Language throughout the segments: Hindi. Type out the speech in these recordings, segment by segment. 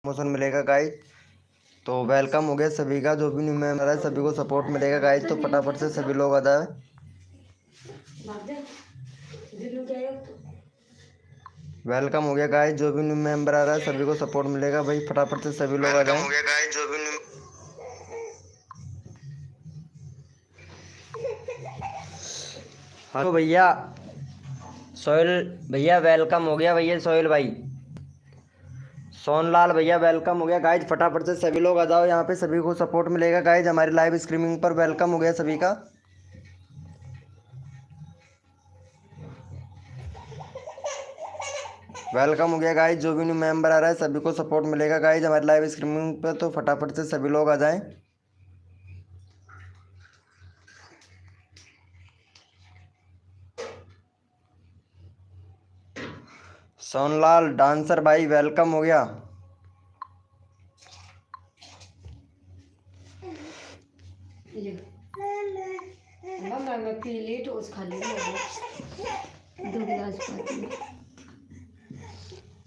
प्रमोशन मिलेगा गाइज। तो वेलकम हो गया सभी का, जो भी न्यू मेंबर है सभी को सपोर्ट मिलेगा गाइज। तो फटाफट से सभी लोग आ जाए। वेलकम हो गया गाइज, जो भी न्यू मेंबर आ रहा है सभी को सपोर्ट मिलेगा भाई। फटाफट से सभी लोग आ वेलकम जाए। हो गया गाइस जो भी हाँ तो भैया सोहेल भैया वेलकम हो गया भैया। सोहेल भाई, सोनलाल भैया वेलकम हो गया गाइज। फटाफट से सभी लोग आ जाओ, यहाँ पे सभी को सपोर्ट मिलेगा गाइज हमारी लाइव स्ट्रीमिंग पर। वेलकम हो गया सभी का। वेलकम हो गया गाइज, जो भी न्यू मेंबर आ रहा है सभी को सपोर्ट मिलेगा गाइज हमारी लाइव स्ट्रीमिंग पर। तो फटाफट से सभी लोग आ जाएं। सोनलाल डांसर भाई वेलकम हो गया।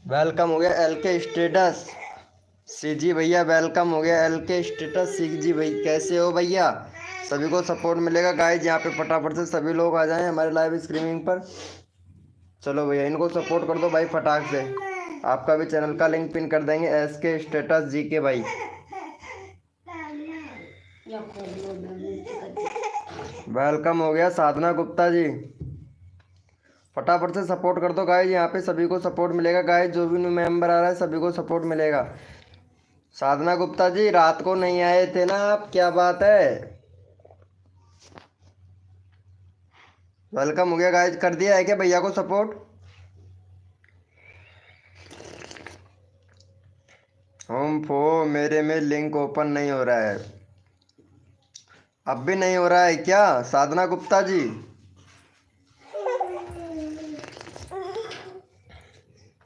वेलकम हो गया एलके स्टेटस सीजी भैया। वेलकम हो गया एलके स्टेटस सीजी भाई। कैसे हो भैया? सभी को सपोर्ट मिलेगा गाइज यहाँ पे। फटाफट से सभी लोग आ जाएं हमारे लाइव स्ट्रीमिंग पर। चलो भैया इनको सपोर्ट कर दो भाई फटाक से। आपका भी चैनल का लिंक पिन कर देंगे, एसके स्टेटस जी के भाई। वेलकम हो गया साधना गुप्ता जी। फटाफट से सपोर्ट कर दो गाइज यहाँ पे सभी को सपोर्ट मिलेगा गाइज। जो भी न्यू मेंबर आ रहा है सभी को सपोर्ट मिलेगा। साधना गुप्ता जी रात को नहीं आए थे ना आप, क्या बात है? वेलकम हो गया गाइज। कर दिया है क्या भैया को सपोर्ट? होम फो मेरे में लिंक ओपन नहीं हो रहा है। अब भी नहीं हो रहा है क्या साधना गुप्ता जी?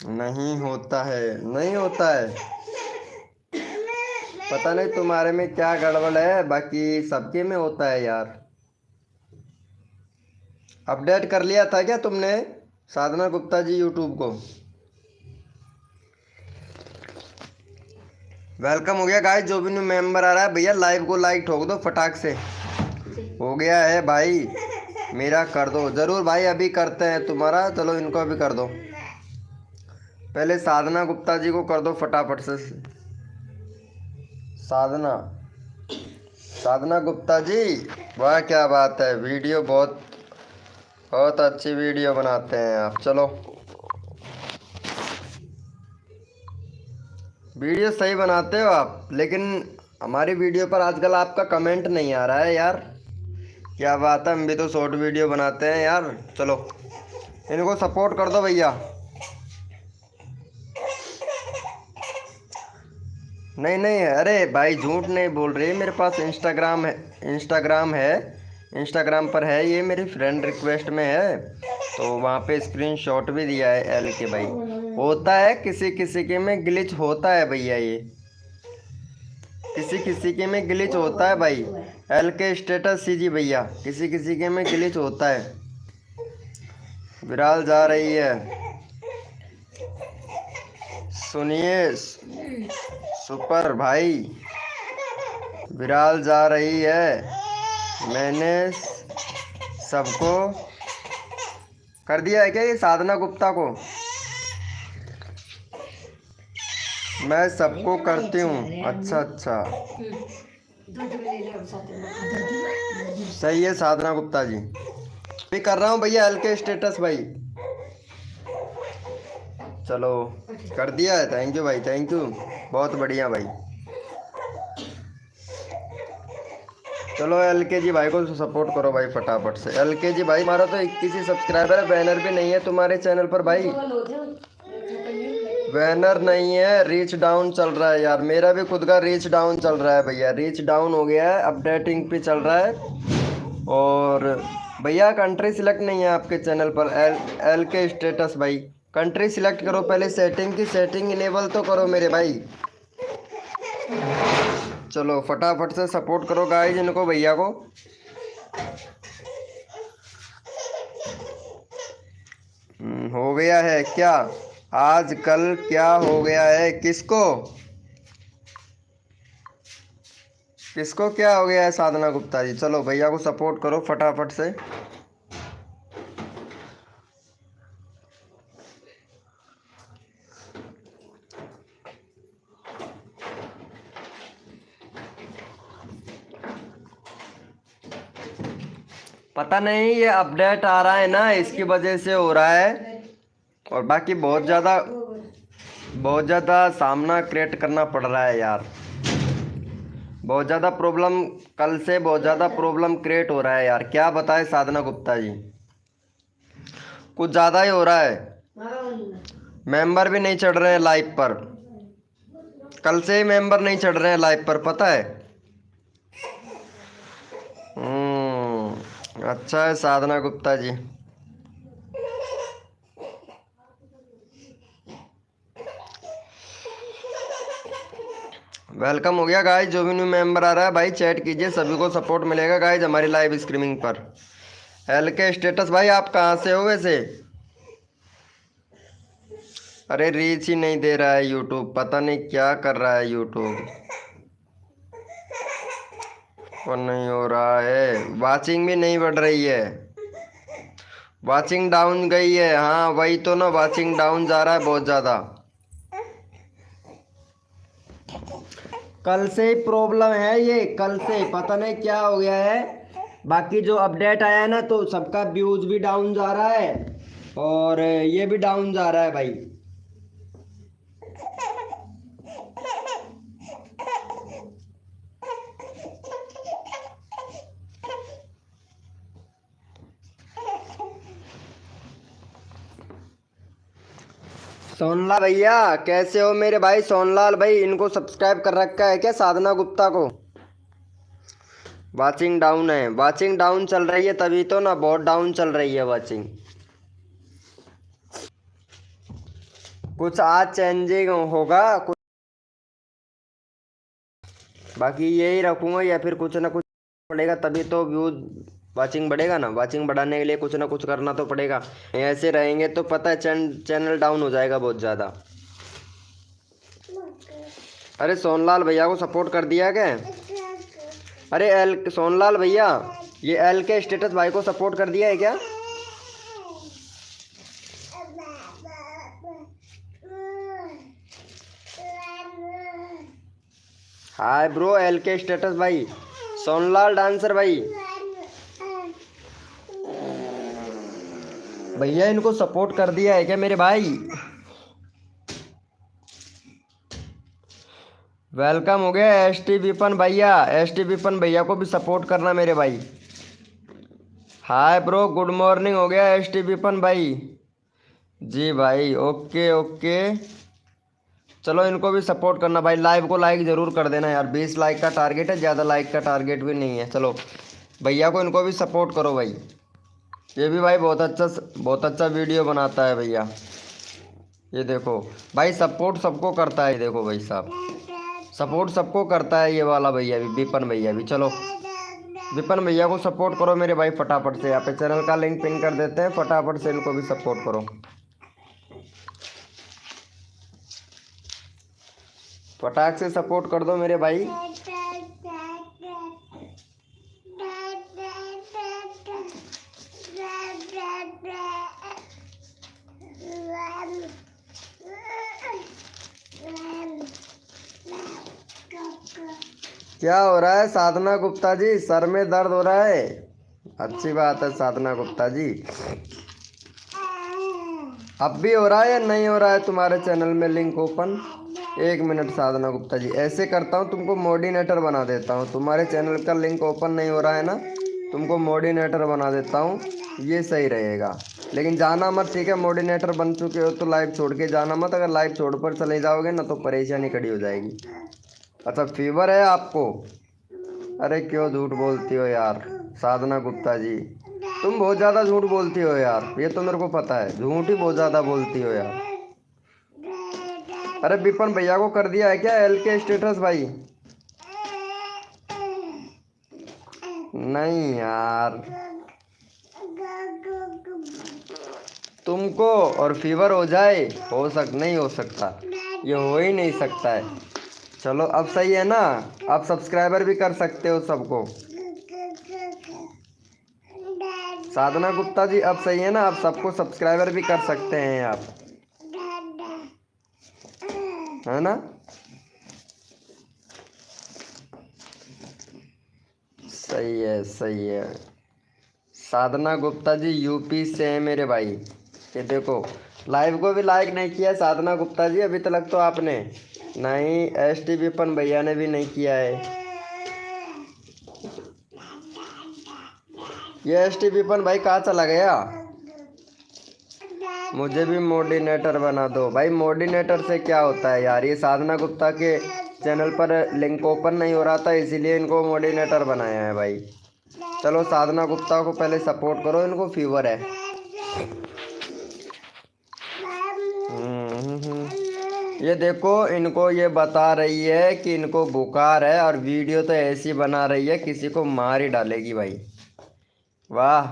नहीं होता है, नहीं होता है। पता नहीं तुम्हारे में क्या गड़बड़ है, बाकी सबके में होता है यार। अपडेट कर लिया था क्या तुमने साधना गुप्ता जी यूट्यूब को? वेलकम हो गया गाइस, जो भी न्यू मेंबर आ रहा है भैया लाइव को लाइक ठोक दो फटाक से। हो गया है भाई मेरा, कर दो जरूर भाई। अभी करते हैं तुम्हारा, चलो इनको अभी कर दो। पहले साधना गुप्ता जी को कर दो फटाफट से। साधना साधना गुप्ता जी, वाह क्या बात है। वीडियो बहुत बहुत अच्छी वीडियो बनाते हैं आप। चलो वीडियो सही बनाते हो आप, लेकिन हमारी वीडियो पर आजकल आपका कमेंट नहीं आ रहा है यार। क्या बात है, हम भी तो शॉर्ट वीडियो बनाते हैं यार। चलो इनको सपोर्ट कर दो भैया। नहीं नहीं अरे भाई झूठ नहीं बोल रही, मेरे पास इंस्टाग्राम है। इंस्टाग्राम है, इंस्टाग्राम पर है ये, मेरी फ्रेंड रिक्वेस्ट में है। तो वहाँ पे स्क्रीनशॉट भी दिया है एल के भाई। होता है किसी किसी के में ग्लिच होता है भैया, ये किसी किसी के में ग्लिच होता है भाई। एल के स्टेटस सीजी भैया, किसी किसी के में ग्लिच होता है। विराल जा रही है, सुनिए सुपर भाई। विराल जा रही है, मैंने सबको कर दिया है क्या ये साधना गुप्ता को? मैं सबको करती हूँ। अच्छा अच्छा सही है साधना गुप्ता जी। भी कर रहा हूँ भैया एल के स्टेटस भाई। चलो कर दिया है, थैंक यू भाई, थैंक यू, बहुत बढ़िया भाई। चलो एल के जी भाई को सपोर्ट करो भाई फटाफट से। एल के जी भाई हमारा तो 21 ही सब्सक्राइबर है, बैनर भी नहीं है तुम्हारे चैनल पर भाई। बैनर नहीं है, रीच डाउन चल रहा है यार। मेरा भी खुद का रीच डाउन चल रहा है भैया, रीच डाउन हो गया है, अपडेटिंग पे चल रहा है। और भैया कंट्री सिलेक्ट नहीं है आपके चैनल पर। एल के स्टेटस भाई कंट्री सिलेक्ट करो पहले, सेटिंग की सेटिंग इनेबल तो करो मेरे भाई। चलो फटाफट से सपोर्ट करो गाइस इनको भैया को। हो गया है क्या आजकल, क्या हो गया है किसको? किसको क्या हो गया है साधना गुप्ता जी? चलो भैया को सपोर्ट करो फटाफट से। पता नहीं ये अपडेट आ रहा है ना, इसकी वजह से हो रहा है। और बाकी बहुत ज़्यादा सामना क्रिएट करना पड़ रहा है यार। बहुत ज़्यादा प्रॉब्लम, कल से बहुत ज़्यादा प्रॉब्लम क्रिएट हो रहा है यार। क्या बताए साधना गुप्ता जी, कुछ ज़्यादा ही हो रहा है। मेंबर भी नहीं चढ़ रहे हैं लाइव पर। कल से ही मेंबर नहीं चढ़ रहे हैं लाइव पर, पता है। अच्छा है साधना गुप्ता जी। वेलकम हो गया गाइस। जो भी न्यू मेंबर आ रहा है भाई चैट कीजिए, सभी को सपोर्ट मिलेगा गाइस हमारी लाइव स्ट्रीमिंग पर। एल के स्टेटस भाई आप कहाँ से हो वैसे? अरे रीच ही नहीं दे रहा है यूट्यूब, पता नहीं क्या कर रहा है यूट्यूब। और नहीं हो रहा है, वाचिंग भी नहीं बढ़ रही है, वाचिंग डाउन गई है। हाँ वही तो ना, वाचिंग डाउन जा रहा है बहुत ज़्यादा। कल से ही प्रॉब्लम है ये, कल से पता नहीं क्या हो गया है। बाकी जो अपडेट आया है ना तो सबका व्यूज भी डाउन जा रहा है और ये भी डाउन जा रहा है भाई। सोनलाल भैया कैसे हो मेरे भाई? सोनलाल भाई इनको सब्सक्राइब कर रखा है क्या साधना गुप्ता को? वाचिंग डाउन है, वाचिंग डाउन चल रही है तभी तो ना, बहुत डाउन चल रही है वाचिंग। कुछ आज चेंजिंग होगा कुछ, बाकी यही रखूंगा या फिर कुछ ना कुछ पड़ेगा तभी तो व्यूज वाचिंग बढ़ेगा ना। वाचिंग बढ़ाने के लिए कुछ ना कुछ करना तो पड़ेगा, ऐसे रहेंगे तो पता है चैनल डाउन हो जाएगा बहुत ज़्यादा। अरे सोनलाल भैया को सपोर्ट कर दिया क्या? अरे एल सोनलाल भैया ये एल के स्टेटस भाई को सपोर्ट कर दिया है क्या? हाय ब्रो एल के स्टेटस भाई, सोनलाल डांसर भाई, भैया इनको सपोर्ट कर दिया है क्या मेरे भाई? वेलकम हो गया एस टी विपन भैया, एस टी विपन भैया को भी सपोर्ट करना मेरे भाई। हाय ब्रो गुड मॉर्निंग हो गया एस टी विपन भाई। जी भाई ओके ओके, चलो इनको भी सपोर्ट करना भाई। लाइव को लाइक ज़रूर कर देना यार, 20 लाइक का टारगेट है, ज़्यादा लाइक का टारगेट भी नहीं है। चलो भैया को इनको भी सपोर्ट करो भाई। ये भी भाई बहुत अच्छा वीडियो बनाता है भैया। ये देखो भाई सपोर्ट सबको करता है, देखो भाई साहब सपोर्ट सबको करता है ये वाला भैया भी, विपन भैया भी। चलो विपन भैया को सपोर्ट करो मेरे भाई फटाफट से। यहाँ पे चैनल का लिंक पिन कर देते हैं, फटाफट से इनको भी सपोर्ट करो, फटाक से सपोर्ट कर दो मेरे भाई। क्या हो रहा है साधना गुप्ता जी? सर में दर्द हो रहा है? अच्छी बात है साधना गुप्ता जी। अब भी हो रहा है या नहीं हो रहा है तुम्हारे चैनल में लिंक ओपन? एक मिनट साधना गुप्ता जी, ऐसे करता हूँ तुमको मोडिनेटर बना देता हूँ। तुम्हारे चैनल का लिंक ओपन नहीं हो रहा है ना, तुमको मोडिनेटर बना देता हूँ, ये सही रहेगा। लेकिन जाना मत, ठीक है? मोडिनेटर बन चुके हो तो लाइव छोड़ के जाना मत, अगर लाइव छोड़ पर चले जाओगे ना तो परेशानी खड़ी हो जाएगी। अच्छा फीवर है आपको? अरे क्यों झूठ बोलती हो यार साधना गुप्ता जी, तुम बहुत ज़्यादा झूठ बोलती हो यार, ये तो मेरे को पता है, झूठ ही बहुत ज़्यादा बोलती हो यार। अरे विपन भैया को कर दिया है क्या एल के स्टेटस भाई? नहीं यार, तुमको और फीवर हो जाए, नहीं हो सकता, ये हो ही नहीं सकता है। चलो अब सही है ना। आप सब्सक्राइबर भी कर सकते हो सबको। साधना गुप्ता जी अब सही है ना, आप सबको सब्सक्राइबर भी कर सकते हैं आप, है ना। सही है सही है। साधना गुप्ता जी यूपी से हैं मेरे भाई। ये देखो, लाइव को भी लाइक नहीं किया साधना गुप्ता जी अभी तक तो आपने, नहीं एस टी विपन भैया ने भी नहीं किया है। ये एस टी विपन भाई कहाँ चला गया। मुझे भी मोडिनेटर बना दो भाई। मोडिनेटर से क्या होता है यार, ये साधना गुप्ता के चैनल पर लिंक ओपन नहीं हो रहा था इसीलिए इनको मोडिनेटर बनाया है भाई। चलो साधना गुप्ता को पहले सपोर्ट करो, इनको फीवर है। ये देखो, इनको ये बता रही है कि इनको बुखार है और वीडियो तो ऐसी बना रही है किसी को मार ही डालेगी भाई। वाह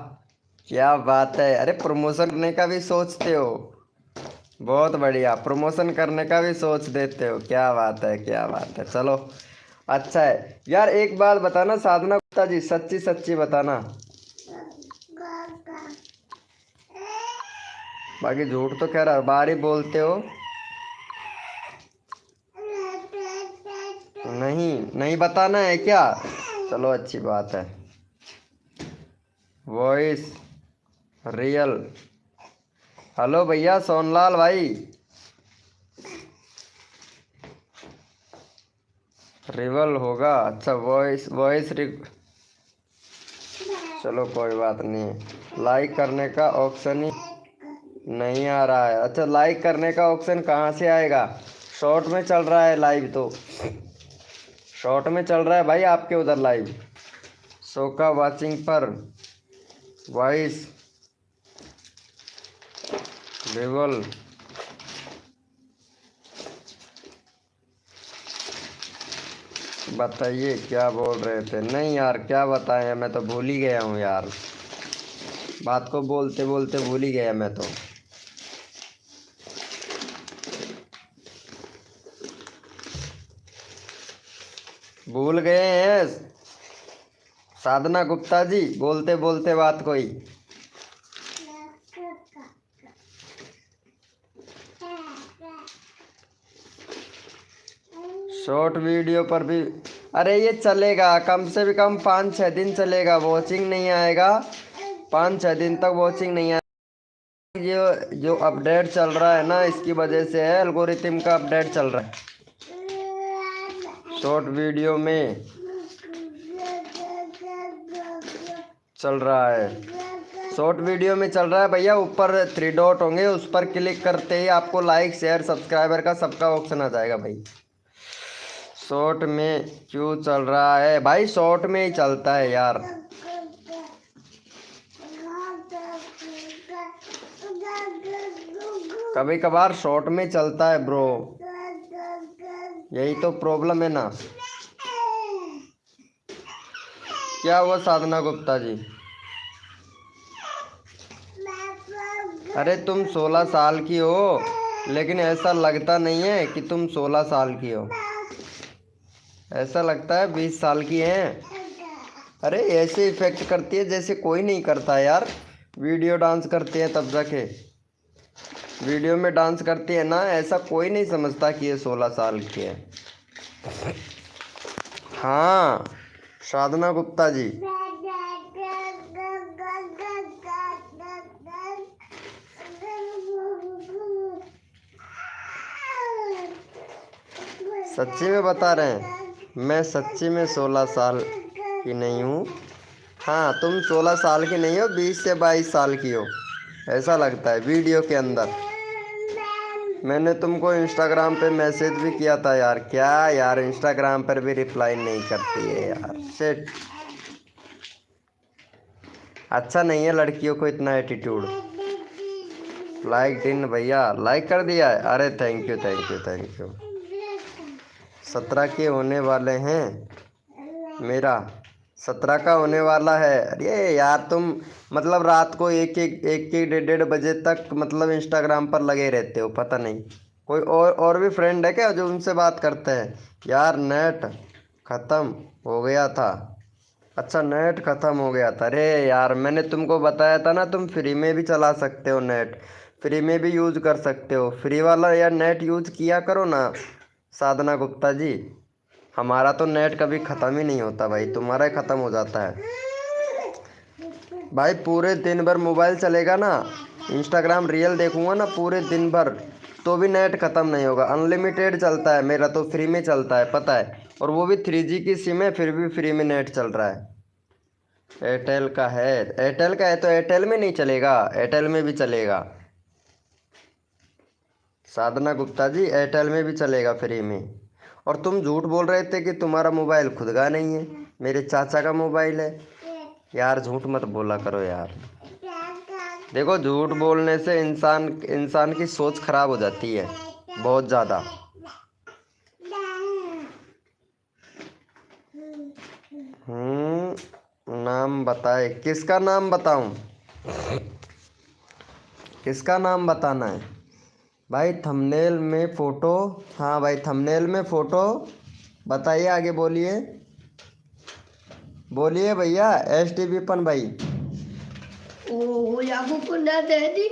क्या बात है। अरे प्रमोशन करने का भी सोचते हो, बहुत बढ़िया। प्रमोशन करने का भी सोच देते हो, क्या बात है क्या बात है। चलो अच्छा है यार। एक बात बताना साधना गुप्ता जी, सच्ची सच्ची बताना, बाकी झूठ तो कह रहा बाहर ही बोलते हो। नहीं नहीं बताना है क्या, चलो अच्छी बात है। Voice real. हेलो भैया सोनलाल भाई, रिवल होगा अच्छा। वॉइस वॉइस चलो कोई बात नहीं। लाइक करने का ऑप्शन ही नहीं आ रहा है। अच्छा लाइक करने का ऑप्शन कहाँ से आएगा, शॉर्ट में चल रहा है लाइव, तो शॉर्ट में चल रहा है भाई आपके उधर लाइव। शोका वाचिंग पर वॉइस रिवल। बताइए क्या बोल रहे थे। नहीं यार क्या बताएं, मैं तो भूल ही गया हूँ यार, बात को बोलते बोलते भूल ही गया मैं तो। भूल गए हैं साधना गुप्ता जी, बोलते बोलते बात कोई। शॉर्ट वीडियो पर भी अरे ये चलेगा, कम से भी कम 5-6 दिन चलेगा, वॉचिंग नहीं आएगा। 5-6 दिन तक वॉचिंग नहीं आएगा। ये जो अपडेट चल रहा है ना इसकी वजह से है, एल्गोरिथम का अपडेट चल रहा है शॉर्ट वीडियो में चल रहा है। शॉर्ट वीडियो में चल रहा है भैया, ऊपर 3 डॉट होंगे उस पर क्लिक करते ही आपको लाइक शेयर सब्सक्राइबर का सबका ऑप्शन आ जाएगा भाई। शॉर्ट में क्यों चल रहा है भाई, शॉर्ट में ही चलता है यार। कभी कभार शॉर्ट में चलता है ब्रो, यही तो प्रॉब्लम है ना। क्या हुआ साधना गुप्ता जी। अरे तुम 16 साल की हो, लेकिन ऐसा लगता नहीं है कि तुम 16 साल की हो, ऐसा लगता है 20 साल की हैं। अरे ऐसे इफेक्ट करती है जैसे कोई नहीं करता यार। वीडियो डांस करते हैं तब जाके, वीडियो में डांस करती है ना, ऐसा कोई नहीं समझता कि ये 16 साल की है। हाँ साधना गुप्ता जी, सच्ची में बता रहे हैं, मैं सच्ची में 16 साल की नहीं हूँ। हाँ तुम 16 साल की नहीं हो, 20 से 22 साल की हो, ऐसा लगता है वीडियो के अंदर। मैंने तुमको इंस्टाग्राम पे मैसेज भी किया था यार, क्या यार इंस्टाग्राम पर भी रिप्लाई नहीं करती है यार, शिट। अच्छा नहीं है लड़कियों को इतना एटीट्यूड। लाइक दिन भैया, लाइक कर दिया है, अरे thank you thank you thank you. 17 के होने वाले हैं, मेरा 17 का होने वाला है। अरे यार तुम मतलब रात को एक एक 1-1 1:30 बजे तक मतलब इंस्टाग्राम पर लगे रहते हो, पता नहीं कोई और भी फ्रेंड है क्या जो उनसे बात करते हैं? यार नेट ख़त्म हो गया था। अच्छा नेट ख़त्म हो गया था। अरे यार मैंने तुमको बताया था ना, तुम फ्री में भी चला सकते हो नेट, फ्री में भी यूज़ कर सकते हो। फ्री वाला यार नेट यूज़ किया करो ना साधना गुप्ता जी। हमारा तो नेट कभी ख़त्म ही नहीं होता भाई, तुम्हारा ही ख़त्म हो जाता है भाई। पूरे दिन भर मोबाइल चलेगा ना, इंस्टाग्राम रील देखूंगा ना पूरे दिन भर, तो भी नेट ख़त्म नहीं होगा। अनलिमिटेड चलता है मेरा तो, फ्री में चलता है पता है, और वो भी 3G की सिम है, फिर भी फ्री में नेट चल रहा है। एयरटेल का है, एयरटेल का है तो एयरटेल में नहीं चलेगा, एयरटेल में भी चलेगा साधना गुप्ता जी, एयरटेल में भी चलेगा फ्री में। और तुम झूठ बोल रहे थे कि तुम्हारा मोबाइल खुद का नहीं है, मेरे चाचा का मोबाइल है। यार झूठ मत बोला करो यार। देखो झूठ बोलने से इंसान इंसान की सोच खराब हो जाती है बहुत ज़्यादा। नाम बताए, किसका नाम बताऊं? किसका नाम बताना है भाई? थंबनेल में फ़ोटो, हाँ भाई थंबनेल में फ़ोटो बताइए, आगे बोलिए बोलिए भैया। ST विपन भाई। ओ याकू को ना दे दी।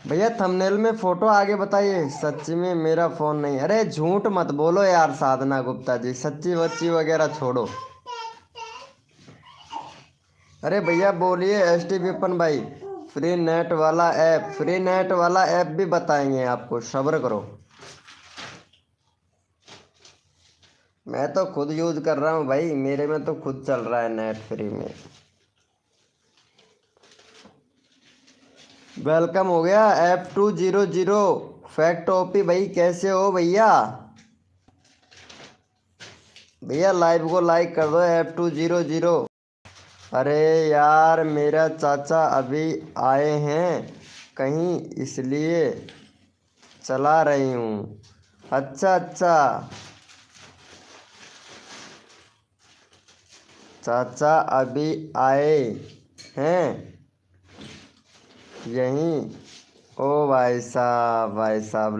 भैया थंबनेल में फ़ोटो आगे बताइए। सच्ची में मेरा फ़ोन नहीं। अरे झूठ मत बोलो यार साधना गुप्ता जी, सच्ची वच्ची वगैरह छोड़ो। अरे भैया बोलिए ST विपन भाई। फ्री नेट वाला ऐप, फ्री नेट वाला ऐप भी बताएंगे आपको, सब्र करो। मैं तो खुद यूज़ कर रहा हूँ भाई, मेरे में तो खुद चल रहा है नेट फ्री में। वेलकम हो गया F200 फैक्ट ओपी भाई, कैसे हो भैया? भैया लाइव को लाइक कर दो F200। अरे यार मेरा चाचा अभी आए हैं कहीं, इसलिए चला रही हूँ। अच्छा अच्छा, चाचा अभी आए हैं यहीं। ओ भाई साहब, भाई साहब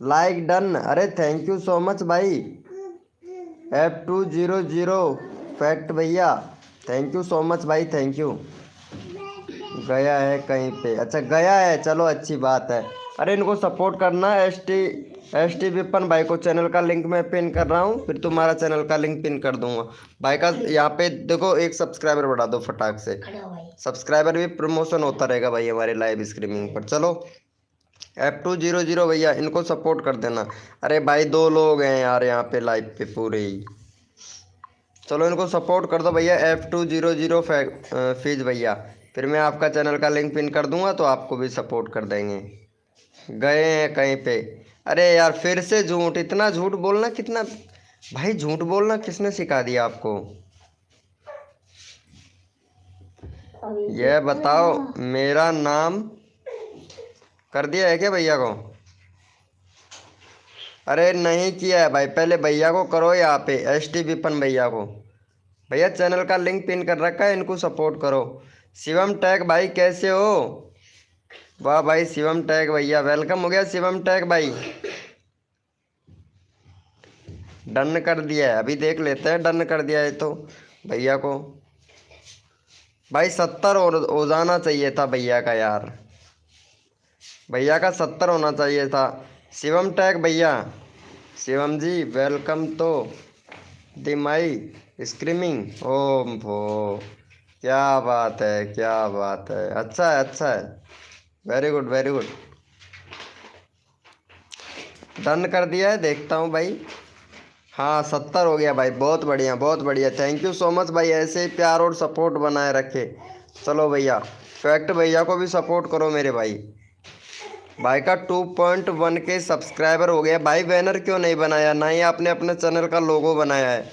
लाइक डन। अरे थैंक यू सो मच भाई F200 फैक्ट भैया, थैंक यू सो मच भाई, थैंक यू। गया है कहीं पे? अच्छा गया है, चलो अच्छी बात है। अरे इनको सपोर्ट करना, एस टी विपन भाई को। चैनल का लिंक मैं पिन कर रहा हूँ, फिर तुम्हारा चैनल का लिंक पिन कर दूंगा भाई का। यहाँ पे देखो एक सब्सक्राइबर बढ़ा दो फटाक से, सब्सक्राइबर भी प्रमोशन होता रहेगा भाई हमारे लाइव स्ट्रीमिंग पर। चलो F200 भैया इनको सपोर्ट कर देना। अरे भाई 2 लोग हैं यार यहाँ पे लाइव पे पूरे ही। चलो इनको सपोर्ट कर दो भैया F200 फीज भैया, फिर मैं आपका चैनल का लिंक पिन कर दूंगा तो आपको भी सपोर्ट कर देंगे। गए हैं कहीं पे? अरे यार फिर से झूठ, इतना झूठ बोलना कितना भाई? झूठ बोलना किसने सिखा दिया आपको? यह बताओ, मेरा नाम कर दिया है क्या भैया को? अरे नहीं किया है भाई, पहले भैया को करो यहाँ पे, ST विपन भैया को। भैया चैनल का लिंक पिन कर रखा है, इनको सपोर्ट करो। शिवम टैग भाई कैसे हो? वाह भाई शिवम टैग भैया, वेलकम हो गया शिवम टैग भाई। डन कर दिया है, अभी देख लेते हैं डन कर दिया है तो भैया को। भाई 70 हो जाना चाहिए था भैया का यार, भैया का 70 होना चाहिए था। शिवम टैग भैया, शिवम जी वेलकम तो दी माई स्क्रीमिंग। ओम भो, क्या बात है क्या बात है, अच्छा है अच्छा है, very good very good. Done कर दिया है, देखता हूँ भाई। हाँ 70 हो गया भाई, बहुत बढ़िया बहुत बढ़िया, थैंक यू सो मच भाई, ऐसे ही प्यार और सपोर्ट बनाए रखे। चलो भैया फैक्ट भैया को भी सपोर्ट करो मेरे भाई। भाई का 2.1 के सब्सक्राइबर हो गया भाई। बैनर क्यों नहीं बनाया? ना ही आपने अपने चैनल का लोगो बनाया है,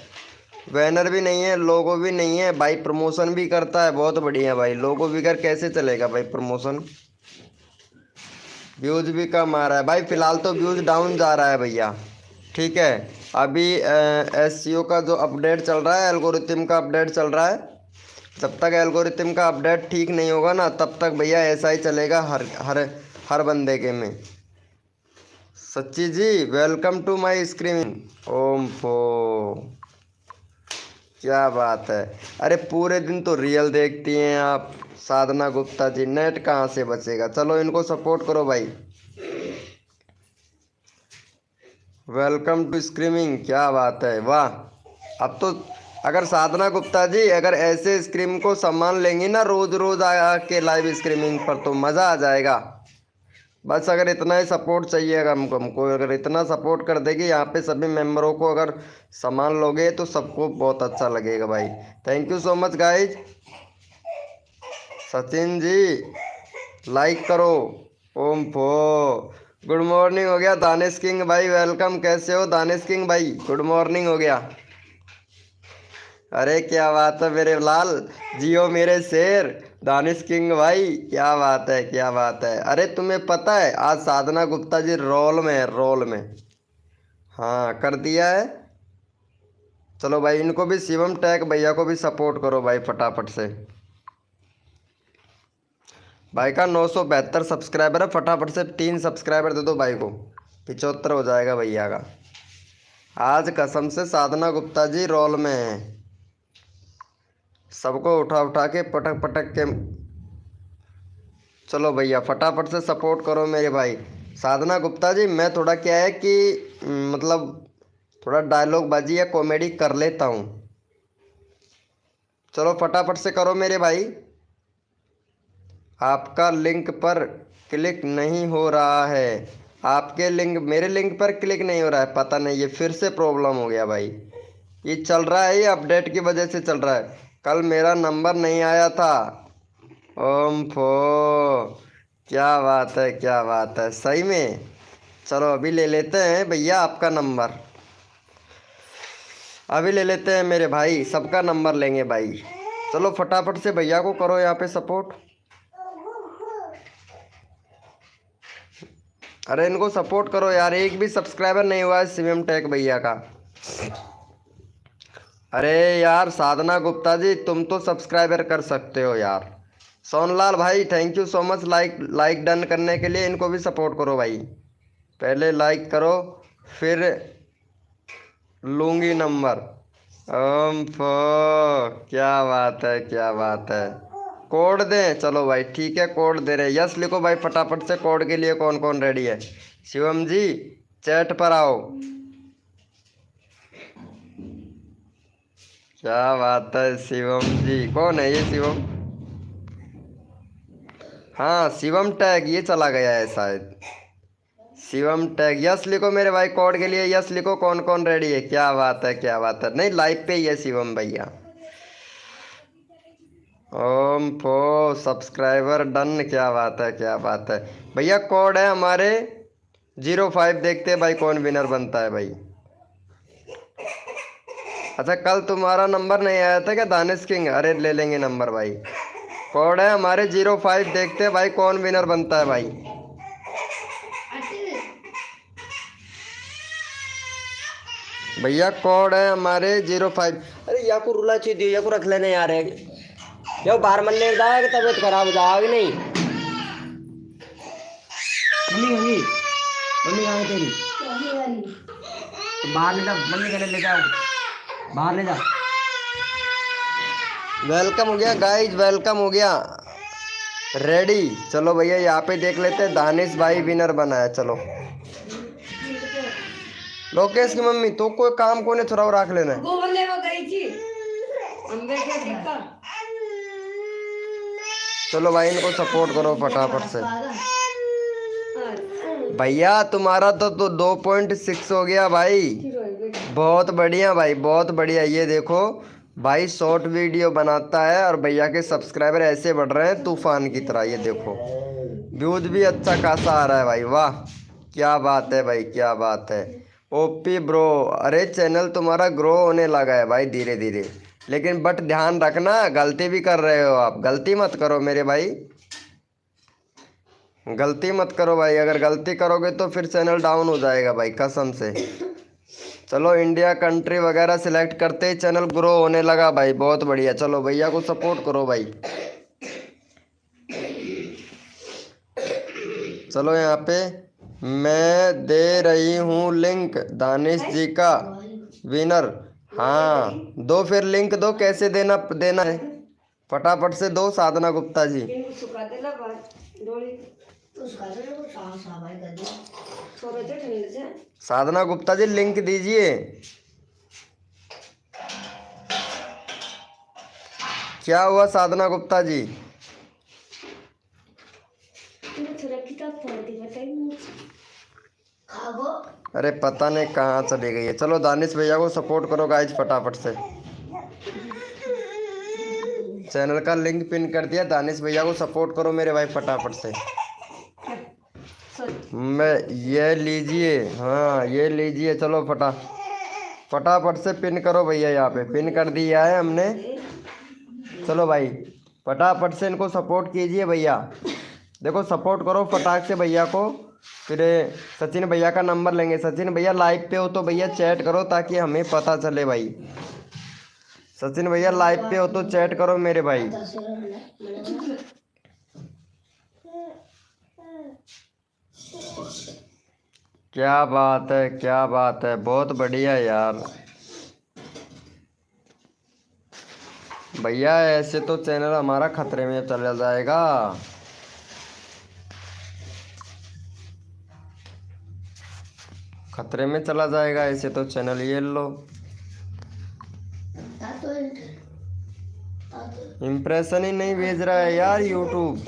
बैनर भी नहीं है, लोगो भी नहीं है भाई। प्रमोशन भी करता है, बहुत बढ़िया भाई। लोगो बगैर कैसे चलेगा भाई प्रमोशन? व्यूज़ भी कम आ रहा है भाई, फ़िलहाल तो व्यूज़ डाउन जा रहा है भैया। ठीक है अभी SEO का जो अपडेट चल रहा है, एल्गोरिथम का अपडेट चल रहा है, जब तक एल्गोरिथम का अपडेट ठीक नहीं होगा ना, तब तक भैया ऐसा ही चलेगा हर हर हर बंदे के में। सच्ची जी वेलकम टू माय स्क्रीमिंग। ओम फो, क्या बात है। अरे पूरे दिन तो रियल देखती हैं आप साधना गुप्ता जी, नेट कहाँ से बचेगा। चलो इनको सपोर्ट करो भाई। वेलकम टू स्क्रीमिंग, क्या बात है, वाह। अब तो अगर साधना गुप्ता जी अगर ऐसे स्क्रीम को सम्मान लेंगी ना रोज रोज के लाइव स्क्रीमिंग पर, तो मज़ा आ जाएगा। बस अगर इतना ही सपोर्ट चाहिए, अगर हमको अगर इतना सपोर्ट कर देगी यहाँ पे सभी मेंबरों को, अगर सम्मान लोगे तो सबको बहुत अच्छा लगेगा भाई। Thank you so much guys. Sachin ji like करो। ओम फो, गुड मॉर्निंग हो गया दानिश किंग भाई, वेलकम। कैसे हो दानिश किंग भाई, गुड मॉर्निंग हो गया। अरे क्या बात है मेरे लाल, जियो मेरे शेर दानिश किंग भाई, क्या बात है क्या बात है। अरे तुम्हें पता है आज साधना गुप्ता जी रोल में है, रोल में। हाँ कर दिया है। चलो भाई इनको भी, शिवम टैग भैया को भी सपोर्ट करो भाई फटाफट से। भाई का 972 सब्सक्राइबर है, फटाफट से 3 सब्सक्राइबर दे दो भाई को, 75 हो जाएगा भैया का। आज कसम से साधना गुप्ता जी रोल में है, सबको उठा उठा के पटक पटक के। चलो भैया फटाफट से सपोर्ट करो मेरे भाई। साधना गुप्ता जी मैं थोड़ा क्या है कि मतलब थोड़ा डायलॉग बाजी या कॉमेडी कर लेता हूँ। चलो फटाफट से करो मेरे भाई। आपका लिंक पर क्लिक नहीं हो रहा है, आपके लिंक मेरे लिंक पर क्लिक नहीं हो रहा है, पता नहीं ये फिर से प्रॉब्लम हो गया भाई। ये चल रहा है, ये अपडेट की वजह से चल रहा है। कल मेरा नंबर नहीं आया था। ओम फो, क्या बात है क्या बात है, सही में। चलो अभी ले लेते हैं भैया आपका नंबर, अभी ले लेते हैं मेरे भाई, सबका नंबर लेंगे भाई। चलो फटाफट से भैया को करो यहाँ पे सपोर्ट। अरे इनको सपोर्ट करो यार, एक भी सब्सक्राइबर नहीं हुआ है शिवम टैग भैया का। अरे यार साधना गुप्ता जी तुम तो सब्सक्राइबर कर सकते हो यार। सोनलाल भाई thank you so much like done करने के लिए। इनको भी सपोर्ट करो भाई, पहले लाइक करो फिर लूँगी नंबर। क्या बात है क्या बात है। कोड दें, चलो भाई ठीक है कोड दे रहे। यस लिखो भाई फटाफट से, कोड के लिए कौन कौन रेडी है। शिवम जी चैट पर आओ। क्या बात है शिवम जी, कौन है ये शिवम। हाँ शिवम टैग ये चला गया है शायद। शिवम टैग यस लिखो मेरे भाई, कोड के लिए यस लिखो। कौन कौन रेडी है, क्या बात है क्या बात है। नहीं लाइव पे ही है शिवम भैया। ओम फो सब्सक्राइबर डन, क्या बात है क्या बात है भैया। कोड है हमारे 05, देखते हैं भाई कौन विनर बनता है भाई। अच्छा कल तुम्हारा नंबर नहीं आया था क्या दानिश किंग, अरे ले लेंगे नंबर भाई। कोड है हमारे 05, देखते हैं भाई कौन विनर बनता है भाई। भैया कोड है हमारे 05। अरे या को रुला चाहिए, या को रख लेने यार है यो बाहर मन ले जाएगा, तबीयत खराब हो जाएगी। नहीं मम्मी मम्मी मम्मी कहाँ है तेरी, तो बाहर ले जाओ, मम्मी कहने ले जाओ, बाहर ले जाओ। वेलकम हो गया गाइज, वेलकम हो गया रेडी। चलो भैया यहाँ पे देख लेते हैं, दानिश भाई विनर बना है। चलो लोकेश की मम्मी तो कोई काम को नहीं थोड़ा रख लेना है। चलो भाई इनको सपोर्ट करो फटाफट से। भैया तुम्हारा तो 2.6 हो गया भाई, बहुत बढ़िया भाई बहुत बढ़िया। ये देखो भाई शॉर्ट वीडियो बनाता है और भैया के सब्सक्राइबर ऐसे बढ़ रहे हैं तूफान की तरह। ये देखो व्यूज भी अच्छा खासा आ रहा है भाई, वाह क्या बात है भाई क्या बात है। ओपी ब्रो, अरे चैनल तुम्हारा ग्रो होने लगा है भाई धीरे धीरे, लेकिन बट ध्यान रखना गलती भी कर रहे हो आप, गलती मत करो मेरे भाई, गलती मत करो भाई। अगर गलती करोगे तो फिर चैनल डाउन हो जाएगा भाई कसम से। चलो इंडिया कंट्री वगैरह सिलेक्ट करते ही चैनल ग्रो होने लगा भाई, बहुत बढ़िया। चलो भैया को सपोर्ट करो भाई। चलो यहाँ पे मैं दे रही हूँ लिंक दानिश जी का विनर। हाँ दो, फिर लिंक दो, कैसे देना देना है फटाफट से दो साधना गुप्ता जी। साधना गुप्ता जी लिंक दीजिए। क्या हुआ साधना गुप्ता जी? अरे पता नहीं कहाँ चली गई है। चलो दानिश भैया को सपोर्ट करो गाइज फटाफट से। चैनल का लिंक पिन कर दिया, दानिश भैया को सपोर्ट करो मेरे भाई फटाफट से। मैं ये लीजिए, हाँ ये लीजिए। चलो फटाफट से पिन करो भैया, यहाँ पे पिन कर दिया है हमने। चलो भाई फटाफट से इनको सपोर्ट कीजिए भैया। देखो सपोर्ट करो फटाक से भैया को। फिर सचिन भैया का नंबर लेंगे। सचिन भैया लाइव पे हो तो भैया चैट करो ताकि हमें पता चले भाई। सचिन भैया लाइव पे हो तो चैट करो मेरे भाई। क्या बात है, क्या बात है, बहुत बढ़िया यार भैया। ऐसे तो चैनल हमारा खतरे में चला जाएगा। खतरे में चला जाएगा ऐसे तो चैनल। ये लो इम्प्रेशन ही नहीं भेज रहा है यार यूट्यूब।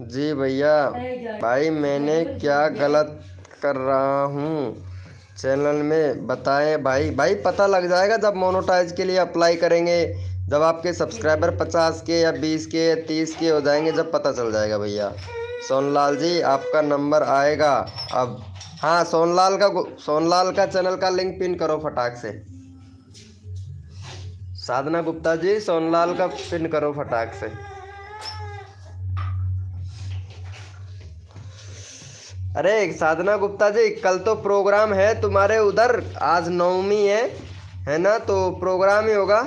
जी भैया। भाई मैंने क्या गलत कर रहा हूँ चैनल में बताएं भाई। भाई पता लग जाएगा जब मोनेटाइज के लिए अप्लाई करेंगे, जब आपके सब्सक्राइबर 50 के या 20 के या 30 के हो जाएंगे, जब पता चल जाएगा भैया। सोनलाल जी आपका नंबर आएगा अब। हाँ सोनलाल का चैनल का लिंक पिन करो फटाक से। साधना गुप्ता जी सोनलाल का पिन करो फटाक से। अरे साधना गुप्ता जी कल तो प्रोग्राम है तुम्हारे उधर, आज नवमी है ना, तो प्रोग्राम ही होगा।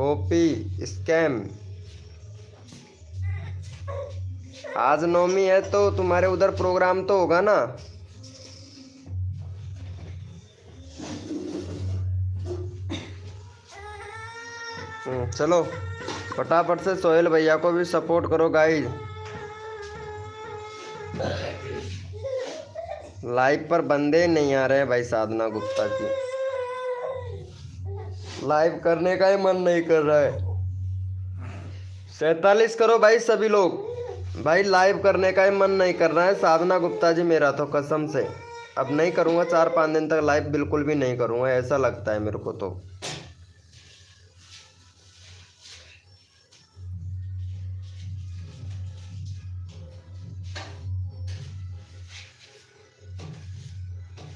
ओपी स्कैम आज नवमी है तो तुम्हारे उधर प्रोग्राम तो होगा ना। चलो फटाफट से सोहेल भैया को भी सपोर्ट करो गाइज। लाइव पर बंदे नहीं आ रहे हैं भाई। साधना गुप्ता की लाइव करने का ही मन नहीं कर रहा है। 47 करो भाई सभी लोग। भाई लाइव करने का ही मन नहीं कर रहा है साधना गुप्ता जी मेरा तो, कसम से अब नहीं करूँगा। 4-5 दिन तक लाइव बिल्कुल भी नहीं करूँगा, ऐसा लगता है मेरे को तो।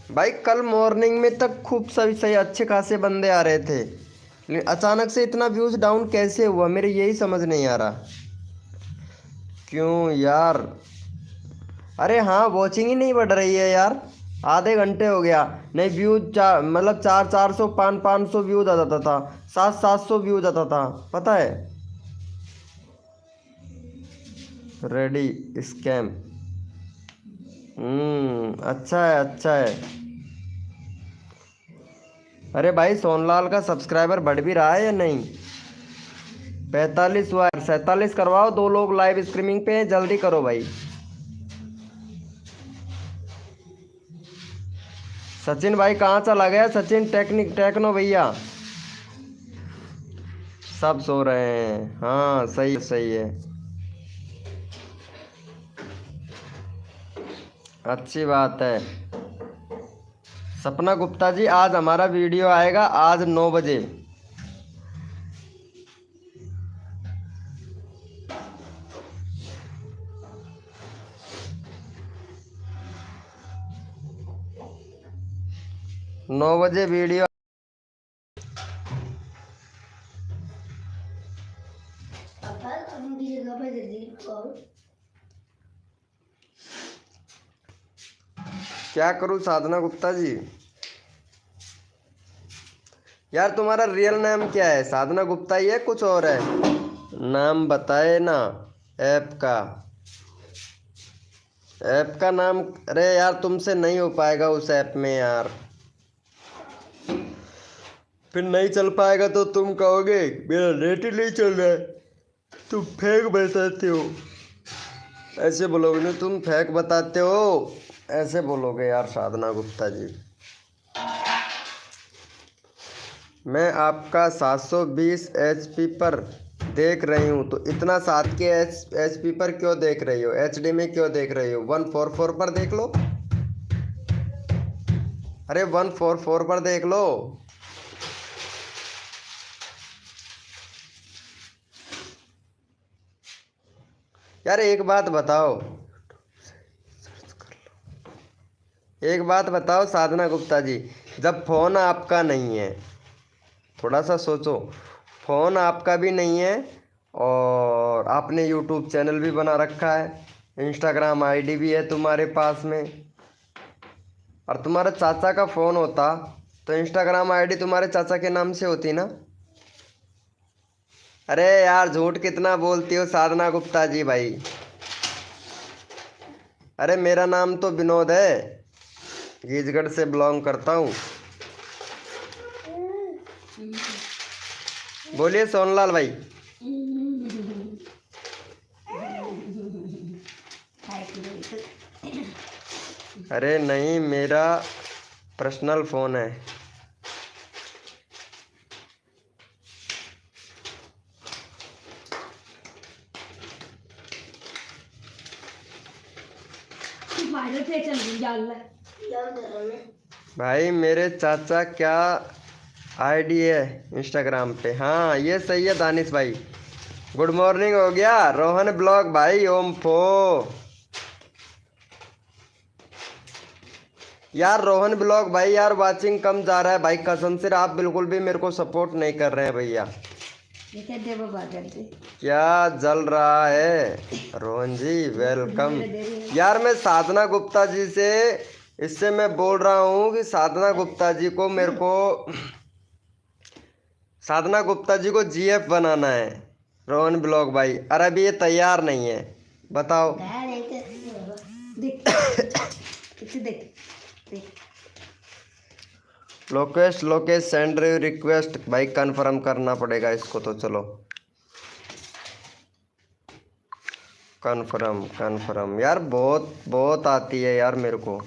भाई कल मॉर्निंग में तक खूब सही सही अच्छे खासे बंदे आ रहे थे, लेकिन अचानक से इतना व्यूज़ डाउन कैसे हुआ मेरे यही समझ नहीं आ रहा। क्यों यार? अरे हाँ वॉचिंग ही नहीं बढ़ रही है यार। आधे घंटे हो गया नहीं व्यूज, मतलब 400 500 व्यूज आ जाता था, 700 व्यूज आता था, पता है। Ready scam. अच्छा है, अच्छा है। अरे भाई सोनलाल का सब्सक्राइबर बढ़ भी रहा है या नहीं? 45 हुआ, 47 करवाओ। 2 लोग लाइव स्ट्रीमिंग पे हैं, जल्दी करो भाई। सचिन भाई कहाँ चला गया? सचिन टेक्नो भैया सब सो रहे हैं। हाँ सही सही है, अच्छी बात है। सपना गुप्ता जी आज हमारा वीडियो आएगा आज 9 बजे। नौ बजे वीडियो। उनकी जगह पे दिलजीत कौर। क्या करूं साधना गुप्ता जी? यार तुम्हारा रियल नाम क्या है? साधना गुप्ता ही है कुछ और है? नाम बताए ना ऐप का। ऐप का नाम, अरे यार तुमसे नहीं हो पाएगा उस ऐप में यार। फिर नहीं चल पाएगा तो तुम कहोगे मेरा नेट ही नहीं चल रहा है, तुम फेक बताते हो। ऐसे बोलोगे ना, तुम फेक बताते हो, ऐसे बोलोगे यार साधना गुप्ता जी। मैं आपका 720 HP पर देख रही हूँ, तो इतना 7 के HP पर क्यों देख रही हो? HD में क्यों देख रही हो? 144 पर देख लो। अरे 144 पर देख लो। यार एक बात बताओ, एक बात बताओ साधना गुप्ता जी, जब फ़ोन आपका नहीं है, थोड़ा सा सोचो, फ़ोन आपका भी नहीं है और आपने यूट्यूब चैनल भी बना रखा है, इंस्टाग्राम आईडी भी है तुम्हारे पास में, और तुम्हारे चाचा का फ़ोन होता तो इंस्टाग्राम आईडी तुम्हारे चाचा के नाम से होती ना। अरे यार झूठ कितना बोलती हो साधना गुप्ता जी भाई। अरे मेरा नाम तो विनोद है, गीजगढ़ से बिलोंग करता हूँ। बोलिए सोनलाल भाई। अरे नहीं, मेरा पर्सनल फ़ोन है। भाई मेरे चाचा क्या आईडी है इंस्टाग्राम पे? हाँ ये सही है दानिश भाई। गुड मॉर्निंग हो गया रोहन ब्लॉग भाई। ओम फो यार रोहन ब्लॉग भाई, यार वाचिंग कम जा रहा है भाई, कसम से आप बिल्कुल भी मेरे को सपोर्ट नहीं कर रहे हैं भैया। क्या जल रहा है रोहन जी? वेलकम। यार मैं साधना गुप्ता जी से, इससे मैं बोल रहा हूँ कि साधना गुप्ता जी को, मेरे को साधना गुप्ता जी को जीएफ बनाना है रोहन ब्लॉग भाई। अरे अभी ये तैयार नहीं है, बताओ। लोकेश सेंड रिक्वेस्ट भाई, कंफर्म करना पड़ेगा इसको तो। चलो कंफर्म यार, बहुत बहुत आती है यार मेरे को।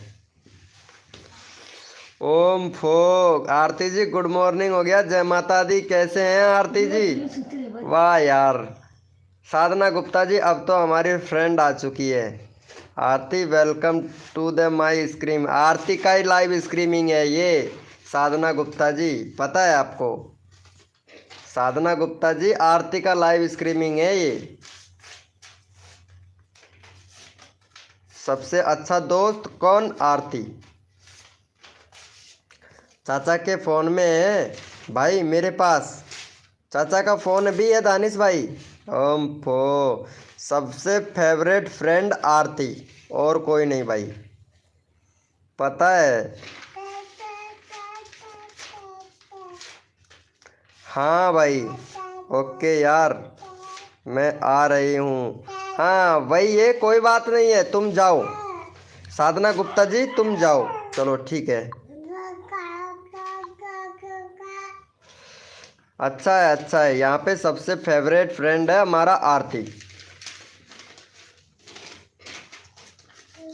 ओम फोक आरती जी गुड मॉर्निंग हो गया। जय माता दी, कैसे हैं आरती जी? वाह यार साधना गुप्ता जी, अब तो हमारी फ्रेंड आ चुकी है Aarti. Welcome to the my scream. Aarti का ही लाइव स्क्रीमिंग है ये साधना गुप्ता जी, पता है आपको? साधना गुप्ता जी आरती का लाइव स्क्रीमिंग है ये। सबसे अच्छा दोस्त कौन? आरती। चाचा के फ़ोन में है भाई, मेरे पास चाचा का फ़ोन भी है दानिश भाई। ओम फो सबसे फेवरेट फ्रेंड आरती, और कोई नहीं भाई, पता है? हाँ भाई ओके यार, मैं आ रही हूँ। हाँ वही है, कोई बात नहीं है, तुम जाओ साधना गुप्ता जी, तुम जाओ। चलो ठीक है। अच्छा है, यहाँ पे सबसे फेवरेट फ्रेंड है हमारा आरती,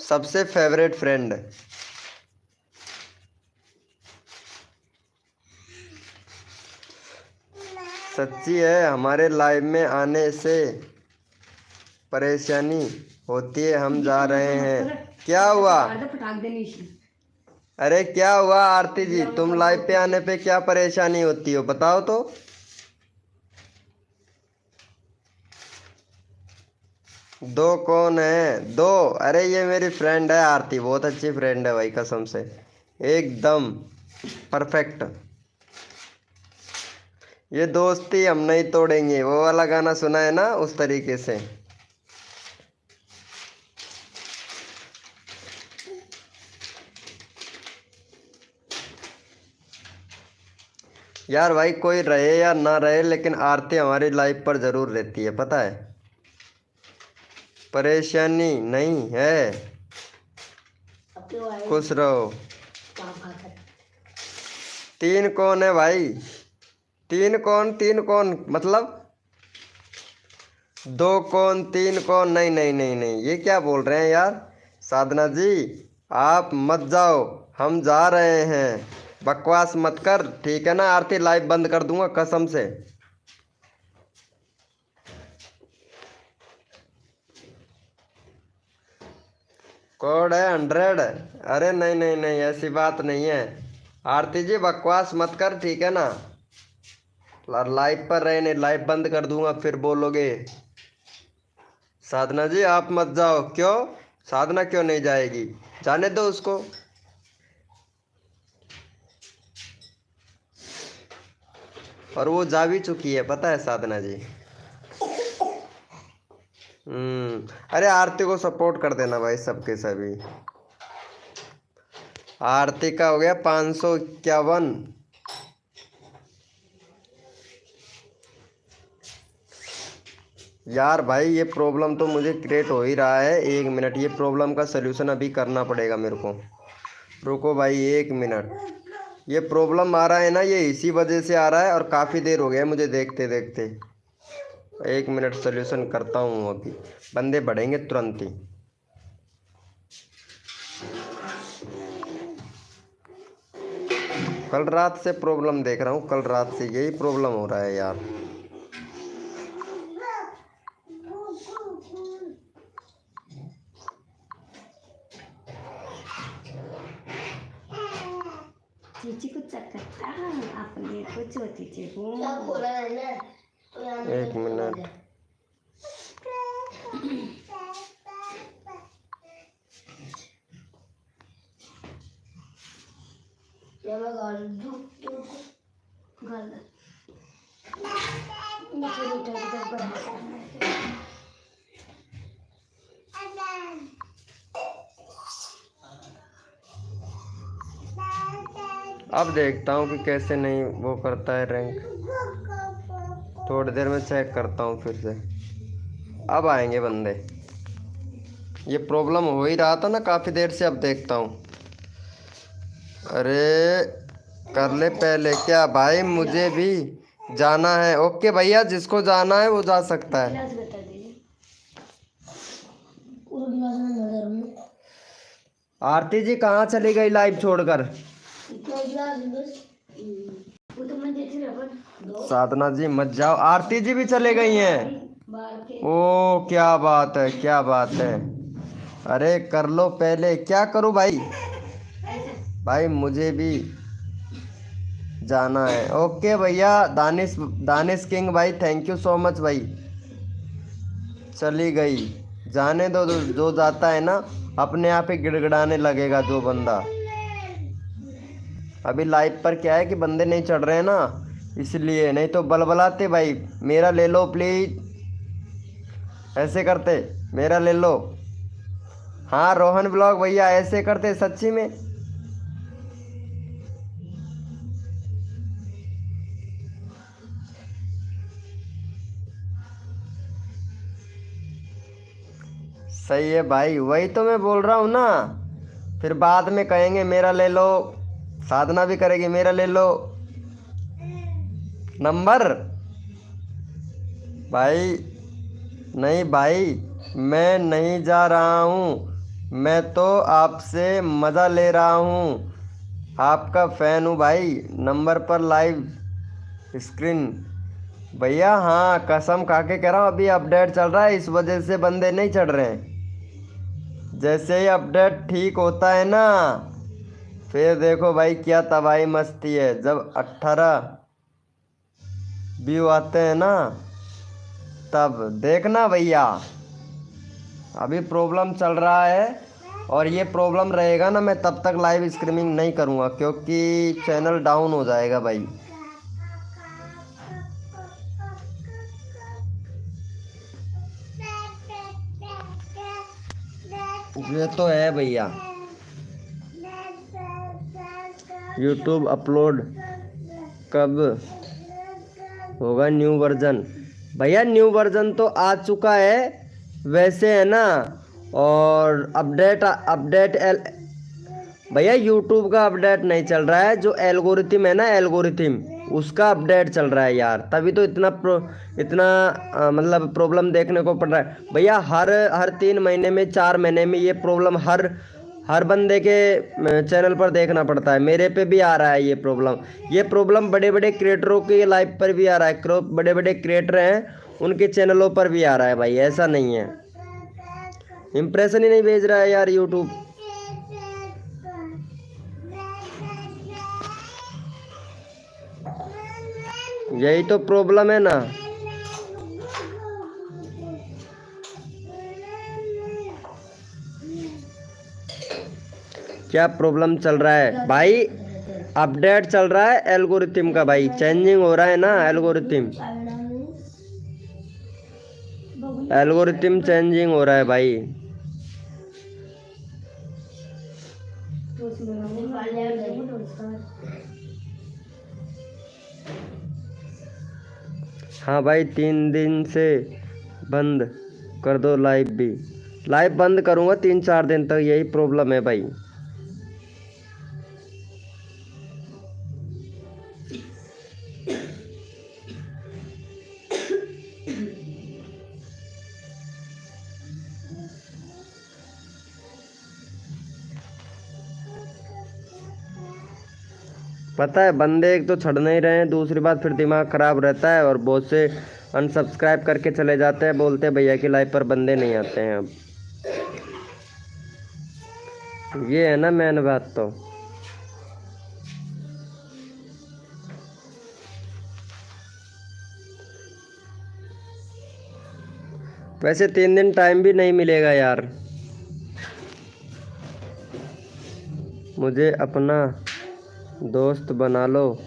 सबसे फेवरेट फ्रेंड। सच्ची है, हमारे लाइव में आने से परेशानी होती है, हम जा रहे हैं। क्या हुआ? अरे क्या हुआ आरती जी, तुम लाइव पे आने पे क्या परेशानी होती हो, बताओ तो। दो कौन है? दो? अरे ये मेरी फ्रेंड है आरती, बहुत अच्छी फ्रेंड है भाई, कसम से एकदम परफेक्ट। ये दोस्ती हम नहीं तोड़ेंगे, वो वाला गाना सुना है ना, उस तरीके से। यार भाई कोई रहे या ना रहे, लेकिन आरती हमारी लाइफ पर जरूर रहती है, पता है। परेशानी नहीं है, अपने भाई खुश रहो। पापा का। तीन कौन है भाई? तीन कौन मतलब दो कौन तीन कौन? नहीं नहीं नहीं नहीं, ये क्या बोल रहे हैं यार। साधना जी आप मत जाओ, हम जा रहे हैं, बकवास मत कर, ठीक है ना। आरती लाइव बंद कर दूंगा कसम से। कोड है 100। अरे नहीं नहीं नहीं, ऐसी बात नहीं है। आरती जी बकवास मत कर, ठीक है ना। लाइव पर रहे, नहीं लाइव बंद कर दूंगा, फिर बोलोगे। साधना जी आप मत जाओ। क्यों? साधना क्यों नहीं जाएगी? जाने दो उसको। और वो जा भी चुकी है, पता है साधना जी। अरे आरती को सपोर्ट कर देना भाई, सबके सभी। आरती का हो गया 551। यार भाई ये प्रॉब्लम तो मुझे क्रिएट हो ही रहा है। 1 मिनट, ये प्रॉब्लम का सलूशन अभी करना पड़ेगा मेरे को। रुको भाई 1 मिनट। ये प्रॉब्लम आ रहा है ना, ये इसी वजह से आ रहा है, और काफ़ी देर हो गया मुझे देखते देखते। 1 मिनट सलूशन करता हूँ अभी, बंदे बढ़ेंगे तुरंत ही। कल रात से प्रॉब्लम देख रहा हूँ, कल रात से यही प्रॉब्लम हो रहा है यार। चीची को चक्कर आपने कुछ होती थी वो। 1 मिनट। अब देखता हूँ कि कैसे नहीं वो करता है रैंक। थोड़ी देर में चेक करता हूँ फिर से। अब आएंगे बंदे। ये प्रॉब्लम हो ही रहा था ना काफ़ी देर से, अब देखता हूँ। अरे कर ले पहले क्या भाई, मुझे भी जाना है। ओके भैया, जिसको जाना है वो जा सकता है। आरती जी कहाँ चली गई लाइव छोड़कर? साधना जी मत जाओ, आरती जी भी चले गई हैं। ओ क्या बात है, क्या बात है। अरे कर लो पहले, क्या करूं भाई? भाई मुझे भी जाना है। ओके भैया, दानिश किंग भाई थैंक यू सो मच भाई। चली गई, जाने दो, जो जाता है ना अपने आप ही गिड़गिड़ाने लगेगा जो बंदा। अभी लाइव पर क्या है कि बंदे नहीं चढ़ रहे हैं ना, इसलिए। नहीं तो बलबलाते भाई, मेरा ले लो प्लीज, ऐसे करते, मेरा ले लो। हाँ रोहन ब्लॉग भैया ऐसे करते सच्ची में। सही है भाई, वही तो मैं बोल रहा हूँ ना। फिर बाद में कहेंगे मेरा ले लो, साधना भी करेगी मेरा ले लो नंबर। भाई नहीं भाई, मैं नहीं जा रहा हूँ, मैं तो आपसे मज़ा ले रहा हूँ, आपका फ़ैन हूँ भाई। नंबर पर लाइव स्क्रीन भैया, हाँ कसम खा के कह रहा हूँ, अभी अपडेट चल रहा है इस वजह से बंदे नहीं चढ़ रहे हैं। जैसे ही अपडेट ठीक होता है ना, फिर देखो भाई क्या तबाही मस्ती है। जब 18 व्यू आते हैं ना, तब देखना भैया। अभी प्रॉब्लम चल रहा है, और ये प्रॉब्लम रहेगा ना, मैं तब तक लाइव स्ट्रीमिंग नहीं करूँगा, क्योंकि चैनल डाउन हो जाएगा भाई। ये तो है भैया। यूट्यूब अपलोड कब होगा न्यू वर्जन? भैया न्यू वर्जन तो आ चुका है वैसे, है ना। और अपडेट भैया यूट्यूब का अपडेट नहीं चल रहा है, जो एल्गोरिथम है ना, एल्गोरिथम उसका अपडेट चल रहा है यार, तभी तो इतना मतलब प्रॉब्लम देखने को पड़ रहा है भैया। हर 3 महीने में, 4 महीने में ये प्रॉब्लम हर बंदे के चैनल पर देखना पड़ता है। मेरे पे भी आ रहा है ये प्रॉब्लम बड़े बड़े क्रिएटरों के लाइव पर भी आ रहा है। बड़े बड़े क्रिएटर हैं उनके चैनलों पर भी आ रहा है भाई, ऐसा नहीं है। इम्प्रेशन ही नहीं भेज रहा है यार यूट्यूब। यही तो प्रॉब्लम है ना। क्या प्रॉब्लम चल रहा है भाई? अपडेट चल रहा है एल्गोरिथम का भाई, चेंजिंग हो रहा है ना एल्गोरिथम चेंजिंग हो रहा है भाई। हाँ भाई 3 दिन से बंद कर दो लाइव भी। लाइव बंद करूँगा 3-4 दिन तक, यही प्रॉब्लम है भाई। पता है बंदे एक तो छड़ नहीं रहे हैं, दूसरी बात फिर दिमाग ख़राब रहता है, और बहुत से अनसब्सक्राइब करके चले जाते हैं, बोलते हैं भैया कि लाइव पर बंदे नहीं आते हैं। अब ये है ना मेन बात। तो वैसे 3 दिन टाइम भी नहीं मिलेगा यार मुझे। अपना दोस्त बना लो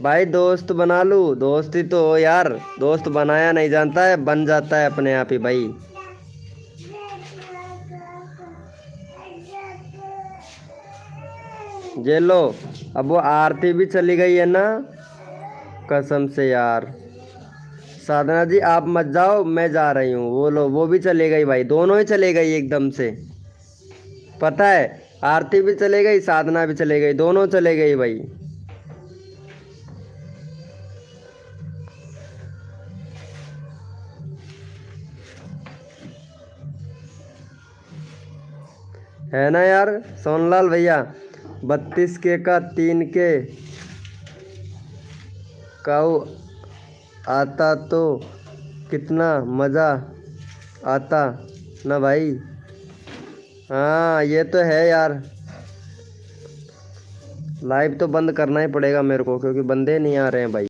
भाई, दोस्त बना लूँ? दोस्ती तो हो यार, दोस्त बनाया नहीं जानता है, बन जाता है अपने आप ही भाई। ये लो, अब वो आरती भी चली गई है ना, कसम से यार। साधना जी आप मत जाओ, मैं जा रही हूँ। वो लो, वो भी चली गई भाई, दोनों ही चले गई एकदम से। पता है आरती भी चले गई, साधना भी चले गई, दोनों चले गई भाई। है ना यार सोनलाल भैया। 32 के का 3 के काऊ आता तो कितना मज़ा आता ना भाई। हाँ ये तो है यार, लाइव तो बंद करना ही पड़ेगा मेरे को, क्योंकि बंदे नहीं आ रहे हैं भाई।